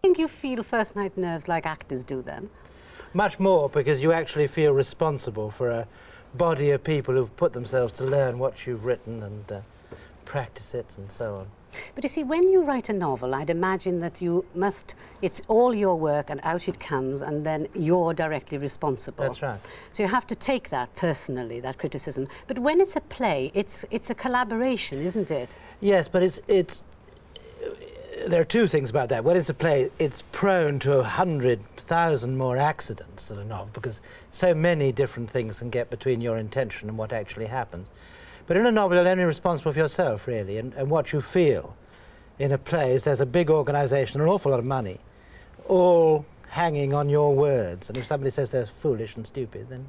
think you feel first night nerves like actors do then? Much more, because you actually feel responsible for a body of people who've put themselves to learn what you've written and practice it and so on. But you see, when you write a novel, I'd imagine that it's all your work and out it comes, and then you're directly responsible. That's right. So you have to take that personally, that criticism. But when it's a play, it's a collaboration, isn't it? Yes, but there are two things about that. When it's a play, it's prone to 100,000 more accidents than a novel, because so many different things can get between your intention and what actually happens. But in a novel, you're only responsible for yourself, really, and what you feel. In a play is there's a big organisation, an awful lot of money, all hanging on your words. And if somebody says they're foolish and stupid, then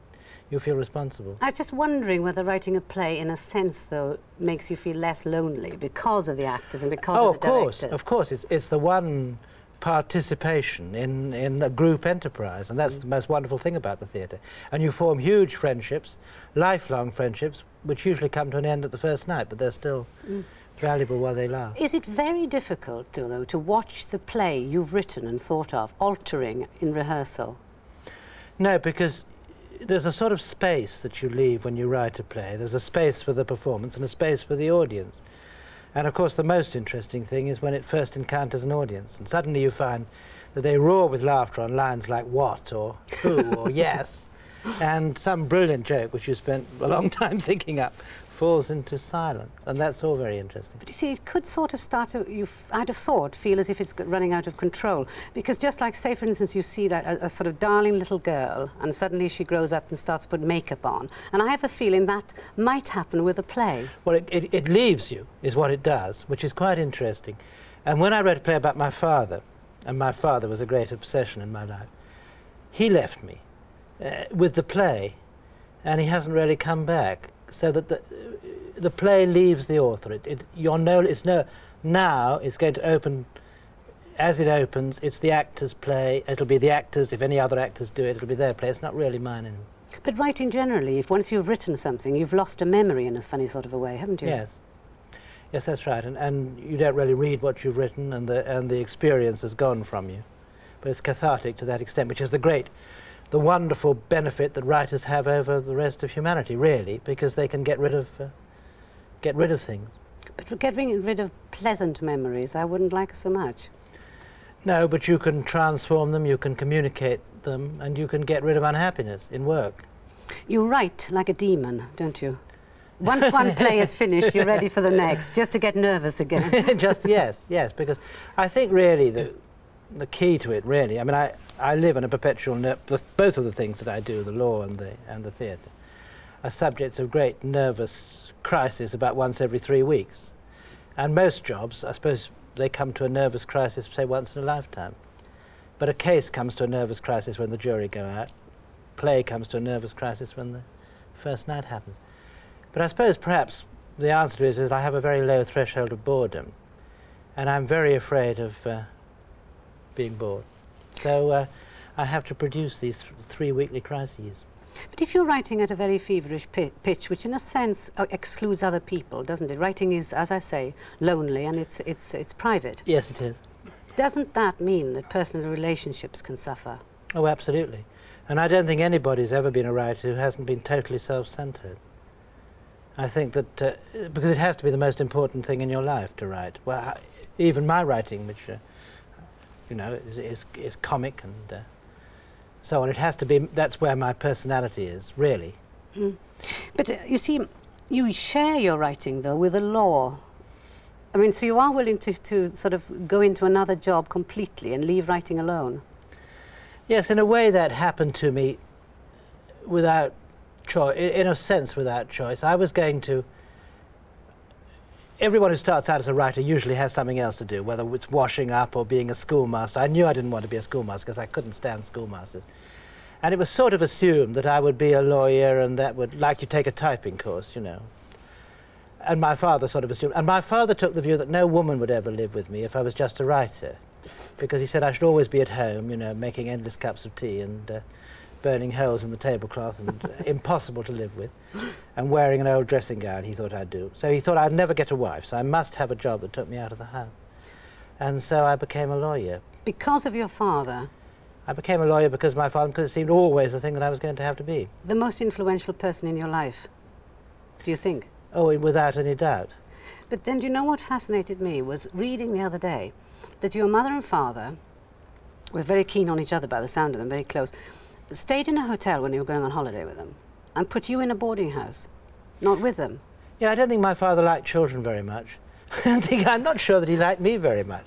you feel responsible. I was just wondering whether writing a play, in a sense, though, makes you feel less lonely because of the actors and because of the directors. Of course. It's the one participation in a group enterprise, and that's the most wonderful thing about the theatre. And you form huge friendships, lifelong friendships, which usually come to an end at the first night, but they're still valuable while they last. Is it very difficult, though, to watch the play you've written and thought of altering in rehearsal? No, because there's a sort of space that you leave when you write a play. There's a space for the performance and a space for the audience. And of course the most interesting thing is when it first encounters an audience, and suddenly you find that they roar with laughter on lines like what or who or yes, and some brilliant joke which you spent a long time thinking up falls into silence, and that's all very interesting. But you see, it could sort of start to, I'd have thought, feel as if it's running out of control. Because just like, say, for instance, you see that a sort of darling little girl, and suddenly she grows up and starts to put makeup on. And I have a feeling that might happen with a play. Well, it leaves you, is what it does, which is quite interesting. And when I wrote a play about my father, and my father was a great obsession in my life, he left me with the play, and he hasn't really come back. So that the play leaves the author. Now it's going to open, as it opens, it's the actor's play. It'll be the actors, if any other actors do it, it'll be their play. It's not really mine anymore. But writing generally, if once you've written something, you've lost a memory in a funny sort of a way, haven't you? Yes. Yes, that's right. And you don't really read what you've written, and the experience has gone from you. But it's cathartic to that extent, which is the wonderful benefit that writers have over the rest of humanity, really, because they can get rid of things. But getting rid of pleasant memories, I wouldn't like so much. No, but you can transform them, you can communicate them, and you can get rid of unhappiness in work. You write like a demon, don't you? Once one play is finished, you're ready for the next, just to get nervous again. Yes, because I think really the key to it, really, I mean, I live in a perpetual both of the things that I do, the law and the theatre, are subjects of great nervous crisis about once every 3 weeks. And most jobs, I suppose, they come to a nervous crisis, say, once in a lifetime. But a case comes to a nervous crisis when the jury go out. Play comes to a nervous crisis when the first night happens. But I suppose perhaps the answer to it is that I have a very low threshold of boredom, and I'm very afraid of being bored. So I have to produce these 3 weekly crises. But if you're writing at a very feverish pitch, which in a sense excludes other people, doesn't it? Writing is, as I say, lonely, and it's private. Yes, it is. Doesn't that mean that personal relationships can suffer? Oh, absolutely. And I don't think anybody's ever been a writer who hasn't been totally self-centered. I think that, because it has to be the most important thing in your life to write. Well, even my writing, which is comic and so on. It has to be, that's where my personality is, really. Mm. But you see, you share your writing, though, with the law. I mean, so you are willing to sort of go into another job completely and leave writing alone? Yes, in a way that happened to me without choice, in a sense without choice. I was going to... Everyone who starts out as a writer usually has something else to do, whether it's washing up or being a schoolmaster. I knew I didn't want to be a schoolmaster because I couldn't stand schoolmasters. And it was sort of assumed that I would be a lawyer and that would, like you take a typing course, you know. And my father sort of assumed, and my father took the view that no woman would ever live with me if I was just a writer, because he said I should always be at home, you know, making endless cups of tea and burning holes in the tablecloth and impossible to live with, and wearing an old dressing gown, he thought I'd do. So he thought I'd never get a wife, so I must have a job that took me out of the house. And so I became a lawyer, Because of your father? I became a lawyer because of my father, because it seemed always the thing that I was going to have to be. The most influential person in your life, do you think? Oh, without any doubt. But then, do you know what fascinated me was reading the other day that your mother and father were very keen on each other by the sound of them, very close, stayed in a hotel when you were going on holiday with them and put you in a boarding house, not with them. Yeah, I don't think my father liked children very much. I'm not sure that he liked me very much.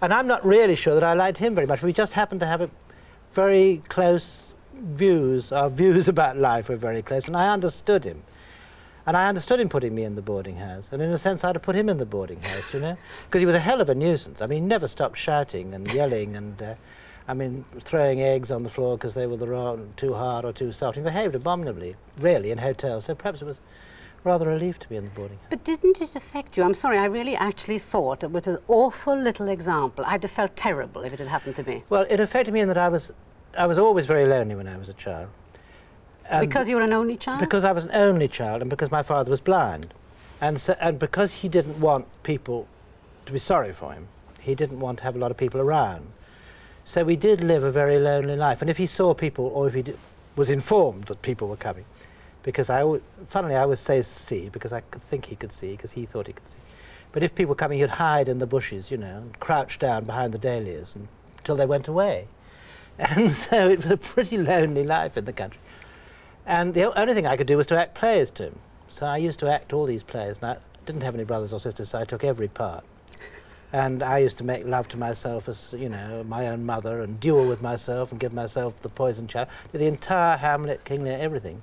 And I'm not really sure that I liked him very much. We just happened to have a very close views. Our views about life were very close, and I understood him. And I understood him putting me in the boarding house. And in a sense, I'd have put him in the boarding house, you know, because he was a hell of a nuisance. I mean, he never stopped shouting and yelling and, throwing eggs on the floor because they were the wrong, too hard or too soft. He behaved abominably, really, in hotels. So perhaps it was rather a relief to be in the boarding house. But didn't it affect you? I'm sorry, I really actually thought it was an awful little example. I'd have felt terrible if it had happened to me. Well, it affected me in that I was always very lonely when I was a child. Because you were an only child? Because I was an only child, and because my father was blind. And because he didn't want people to be sorry for him, he didn't want to have a lot of people around. So we did live a very lonely life. And if he saw people, or if he was informed that people were coming, because I always say see, because I could think he could see, because he thought he could see. But if people were coming, he'd hide in the bushes, you know, and crouch down behind the dahlias until they went away. And so it was a pretty lonely life in the country. And the only thing I could do was to act plays to him. So I used to act all these plays, and I didn't have any brothers or sisters, so I took every part. And I used to make love to myself as, you know, my own mother, and duel with myself, and give myself the poison child. The entire Hamlet, King Lear, everything.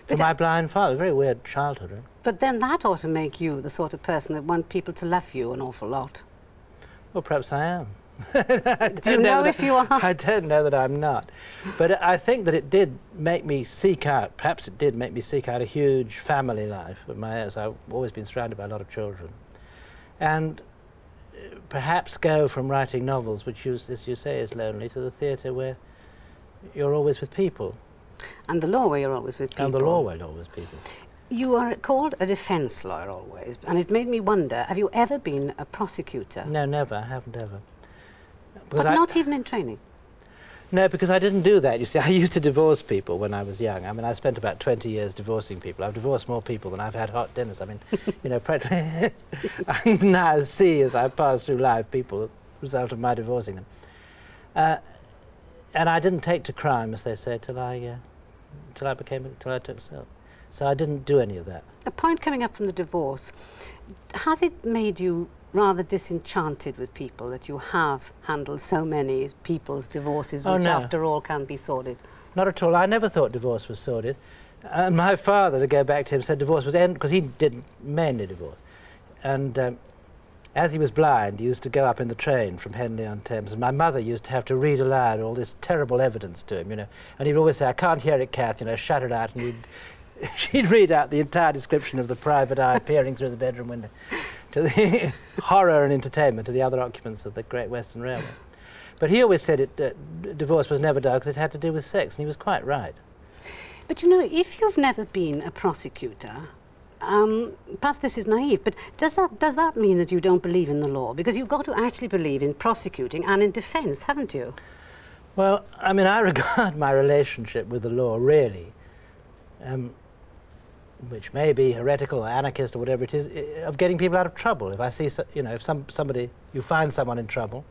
For my blind father. A very weird childhood, right? But then that ought to make you the sort of person that want people to love you an awful lot. Well, perhaps I am. Do you know if you are? I don't know that I'm not. But I think that it did make me seek out, perhaps it did make me seek out a huge family life of my own. I've always been surrounded by a lot of children. And perhaps go from writing novels, which, as you say, is lonely, to the theatre where you're always with people. And the law where you're always with people. And the law where you're always with people. You are called a defence lawyer always, and it made me wonder, have you ever been a prosecutor? No, never. I haven't ever. But not even in training? No, because I didn't do that. You see, I used to divorce people when I was young. I mean, I spent about 20 years divorcing people. I've divorced more people than I've had hot dinners. I mean, you know, practically. I now see, as I pass through life, people as a result of my divorcing them. And I didn't take to crime, as they say, till I took silk. So I didn't do any of that. A point coming up from the divorce, has it made you rather disenchanted with people that you have handled so many people's divorces, which after all can be sordid? Not at all. I never thought divorce was sordid. My father, to go back to him, said divorce was end, because he did mainly divorce. And as he was blind, he used to go up in the train from Henley-on-Thames, and my mother used to have to read aloud all this terrible evidence to him, you know. And he'd always say, "I can't hear it, Kath," you know, shut it out, and she'd read out the entire description of the private eye peering through the bedroom window, to the horror and entertainment of the other occupants of the Great Western Railway. But he always said divorce was never done because it had to do with sex, and he was quite right. But you know, if you've never been a prosecutor, perhaps this is naive, but does that mean that you don't believe in the law? Because you've got to actually believe in prosecuting and in defence, haven't you? Well, I mean, I regard my relationship with the law, really, which may be heretical or anarchist or whatever it is, of getting people out of trouble. If I see, you know, if you find someone in trouble,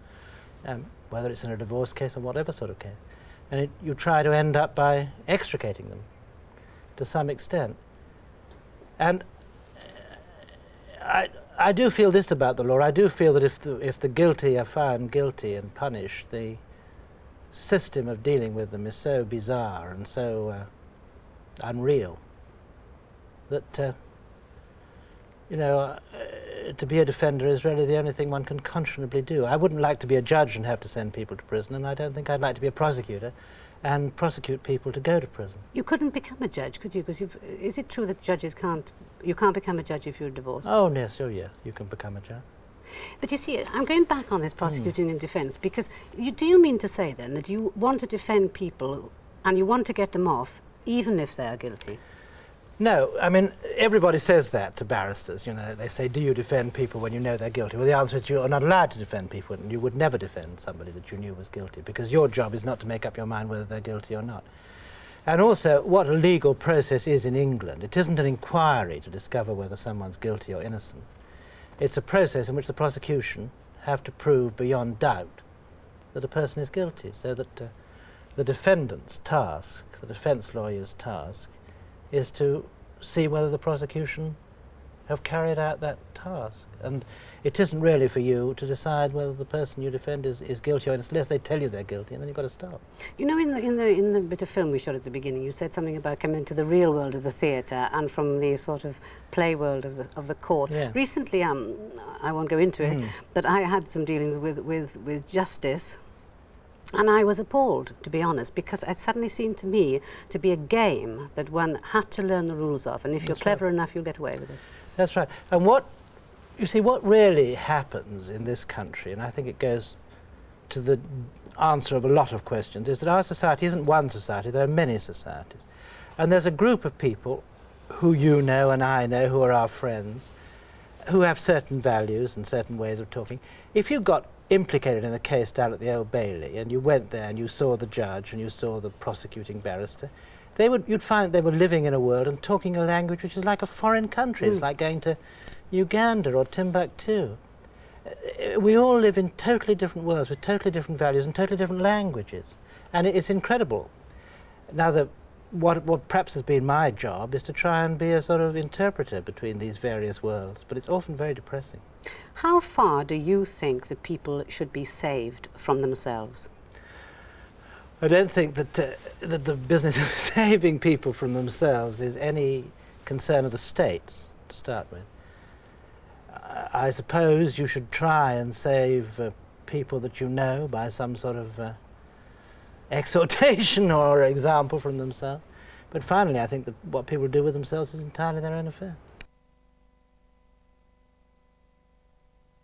whether it's in a divorce case or whatever sort of case, and you try to end up by extricating them to some extent. And I do feel this about the law. I do feel that if the guilty are found guilty and punished, the system of dealing with them is so bizarre and so unreal that you know, to be a defender is really the only thing one can conscionably do. I wouldn't like to be a judge and have to send people to prison, and I don't think I'd like to be a prosecutor and prosecute people to go to prison. You couldn't become a judge, could you? Because is it true that judges you can't become a judge if you're divorced? Oh, yes, oh yeah, you can become a judge. But you see, I'm going back on this prosecuting in defence, because do you mean to say then that you want to defend people and you want to get them off even if they're guilty? No, I mean, everybody says that to barristers. You know, they say, do you defend people when you know they're guilty? Well, the answer is you're not allowed to defend people, and you would never defend somebody that you knew was guilty, because your job is not to make up your mind whether they're guilty or not. And also, what a legal process is in England, it isn't an inquiry to discover whether someone's guilty or innocent. It's a process in which the prosecution have to prove beyond doubt that a person is guilty, so that the defendant's task, the defence lawyer's task, is to see whether the prosecution have carried out that task. And it isn't really for you to decide whether the person you defend is guilty or innocent, unless they tell you they're guilty, and then you've got to stop. You know, in the bit of film we showed at the beginning, you said something about coming into the real world of the theatre and from the sort of play world of the court. Yeah. Recently, I won't go into it, but I had some dealings with justice. And I was appalled, to be honest, because it suddenly seemed to me to be a game that one had to learn the rules of, and if you're clever enough, you'll get away with it. That's right. And what really happens in this country, and I think it goes to the answer of a lot of questions, is that our society isn't one society, there are many societies. And there's a group of people who you know and I know, who are our friends, who have certain values and certain ways of talking. If you got implicated in a case down at the Old Bailey, and you went there and you saw the judge and you saw the prosecuting barrister, you'd find they were living in a world and talking a language which is like a foreign country. It's like going to Uganda or Timbuktu. We all live in totally different worlds with totally different values and totally different languages, and it's incredible. Now, what perhaps has been my job is to try and be a sort of interpreter between these various worlds, but it's often very depressing. How far do you think that people should be saved from themselves? I don't think that the business of saving people from themselves is any concern of the states, to start with. I suppose you should try and save people that you know by some sort of exhortation or example from themselves. But finally, I think that what people do with themselves is entirely their own affair.